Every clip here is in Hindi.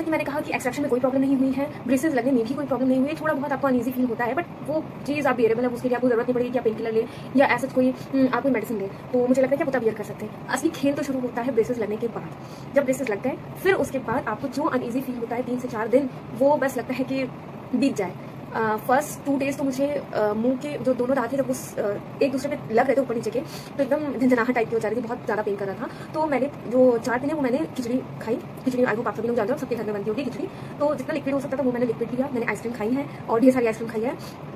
कि मैंने कहा कि एक्सट्रैक्शन में कोई प्रॉब्लम नहीं हुई है, ब्रेसेस लगने में भी कोई प्रॉब्लम नहीं हुई है, थोड़ा बहुत आपको अनईजी फील होता है, बट वो चीज़ आप बियरेबल है, उसके लिए आपको जरूरत नहीं पड़ेगी कि आप पेन किलर ले या ऐसा कोई आप कोई मेडिसिन ले। तो मुझे लगता है कि आप उतना बियर कर सकते हैं। असली खेल तो शुरू होता है ब्रेसेस लगने के बाद। जब ब्रेसेस लग गए फिर उसके बाद आपको जो अनईजी फील होता है 3 से 4 दिन, वो बस लगता है कि बीत जाए। फर्स्ट 2 डेज तो मुझे मुंह के जो दोनों दांत थे जब उस एक दूसरे पे लग रहे थे ऊपर नीचे के, तो एकदम झंझनाहट टाइप की हो जा रही थी, बहुत ज़्यादा पेन कर रहा था। तो मैंने जो 4 दिन है वो मैंने खिचड़ी खाई। खिचड़ी आई होप आप सभी लोग जानते हो, सबके घर में बनती होगी खिचड़ी। तो जितना लिक्विड हो सकता था वो मैंने लिक्विड लिया। मैंने आइसक्रीम खाई है और ढेर सारी आइसक्रीम खाई है।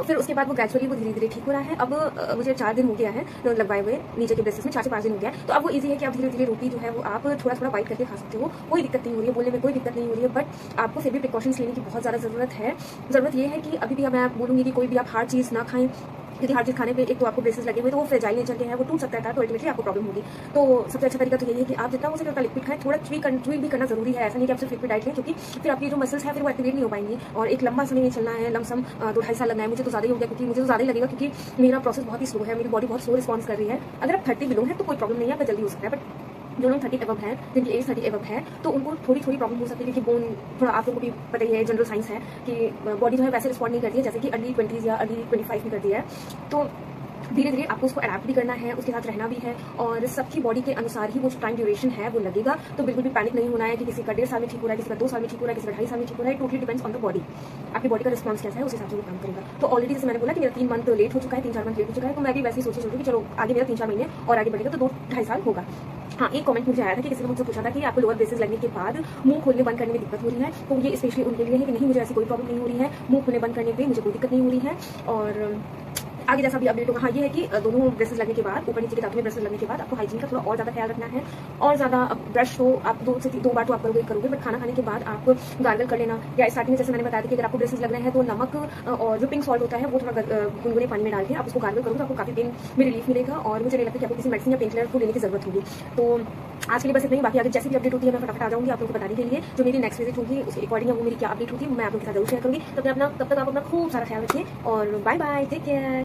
फिर उसके बाद वो ग्रेजुअली वो धीरे धीरे ठीक हो रहा है। अब मुझे 4 दिन हो गया है लगवाए हुए नीचे के ब्रेसेस में, 4 से 5 दिन हो गया है। तो अब वो इजी है कि आप धीरे धीरे रोटी जो है वो आप थोड़ा थोड़ा बाइट करके खा सकते हो, कोई दिक्कत नहीं हो रही है, बोलने में कोई दिक्कत नहीं हो रही है। बट आपको फिर भी प्रिकॉशंस लेने की बहुत ज़्यादा ज़रूरत है। ज़रूरत ये है कि अभी भी मैं बोलूँगी कि कोई भी आप हार्ड चीज़ ना खाएं, क्योंकि हार्ड चीज़ खाने पे एक तो आपको ब्रेसेस लगे हुए तो वो फ्रेजाइल नेचर के हैं, वो टूट सकता है, तो अल्टीमेटली आपको प्रॉब्लम होगी। तो सबसे अच्छा तरीका तो यही है कि आप जितना हो सके उतना लिक्विड खाएं। थोड़ा ट्वीक भी करना जरूरी है, ऐसा नहीं कि आप सिर्फ लिक्विड डाइट लें, क्योंकि फिर आपकी जो मसल्स है फिर वो एक्टिवेट नहीं हो पाएंगी और एक लंबा समय में चलना है। लमसम 2-2.5 साल लगना है। मुझे तो ज़्यादा ही हो गया, क्योंकि मुझे तो ज़्यादा ही लगेगा, क्योंकि मेरा प्रोसेस बहुत ही स्लो है, मेरी बॉडी बहुत स्लो रिस्पॉन्स कर रही है। अगर आप 30 बिलो है तो कोई प्रॉब्लम नहीं है, आपका जल्दी हो सकता है। बट जो लोग 30 एबव हैं, जिनकी एज 30 एबव है, तो उनको थोड़ी थोड़ी प्रॉब्लम हो सकती है, क्योंकि बोन थोड़ा आप लोगों को भी पता ही है, जनरल साइंस है कि बॉडी जो है वैसे रिस्पॉन्ड नहीं करती है जैसे कि अर्ली 20s या अर्ली 25 में करती है। तो धीरे धीरे आपको उसको अडैप्ट भी करना है, उसके साथ रहना भी है, और सबकी बॉडी के अनुसार ही वो जो टाइम ड्यूरेशन है वो लगेगा। तो बिल्कुल भी पैनिक नहीं होना है कि किसी का 1.5 साल में ठीक हो रहा है, किसी का 2 साल में ठीक हो रहा है, किसी का 2.5 साल में ठीक हो रहा है। Totally depends on the body, आपकी बॉडी का रिस्पॉन्स कैसा है, उस हिसाब से वो काम करेगा। तो ऑलरेडी जैसे मैंने बोला कि मेरा 3 मंथ लेट हो चुका है, 3-4 मंथ लेट हो चुका है, तो मैं भी वैसे ही सोची कि चलो आगे मेरा 3-4 महीने और आगे बढ़ेगा तो 2-2.5 साल होगा। हाँ, एक कमेंट मुझे आया था कि किसी ने मुझसे पूछा था कि आपको लोअर ब्रेसेस लगने के बाद मुंह खोलने बंद करने में दिक्कत हो रही है। तो ये स्पेशली उनके लिए है कि नहीं, मुझे ऐसी कोई प्रॉब्लम नहीं हो रही है, मुंह खोलने बंद करने पे मुझे कोई दिक्कत नहीं हो रही है। और आगे जैसा भी अपडेट होगा। हाँ, ये है कि दोनों ब्रेसेस लगने के बाद, ऊपर नीचे के दांतों में ब्रेसेस लगने के बाद आपको हाइजीन का थोड़ा और ज़्यादा ख्याल रखना है। और ज़्यादा ब्रश तो आप 2 से 2 बार तो आप करोगे, बट खाना खाने के बाद आप गार्गल कर लेना, या स्टार्टिंग में जैसे मैंने बताया था कि अगर आपको ब्रेसेस लग रहे हैं तो नमक और जो पिंक सॉल्ट होता है वो थोड़ा गुनगुने पानी में डाल के आप उसको गार्गल करोगे तो आपको काफ़ी पेन में रिलीफ मिलेगा। और मुझे नहीं लगता कि आपको किसी मेडिसिन या पेन किलर को लेने की जरूरत होगी। तो आज के लिए बस इतना ही। बाकी आगे जैसी भी अपडेट होती है मैं फटाफट आ जाऊंगी आप लोगों को बताने के लिए। जो मेरी नेक्स्ट विजिट होगी उसके अकॉर्डिंग वो मेरी क्या अपडेट होती है मैं आप लोगों के साथ जरूर शेयर करूंगी। तब तक आप अपना खूब सारा ख्याल रखिए और बाय बाय, टेक केयर।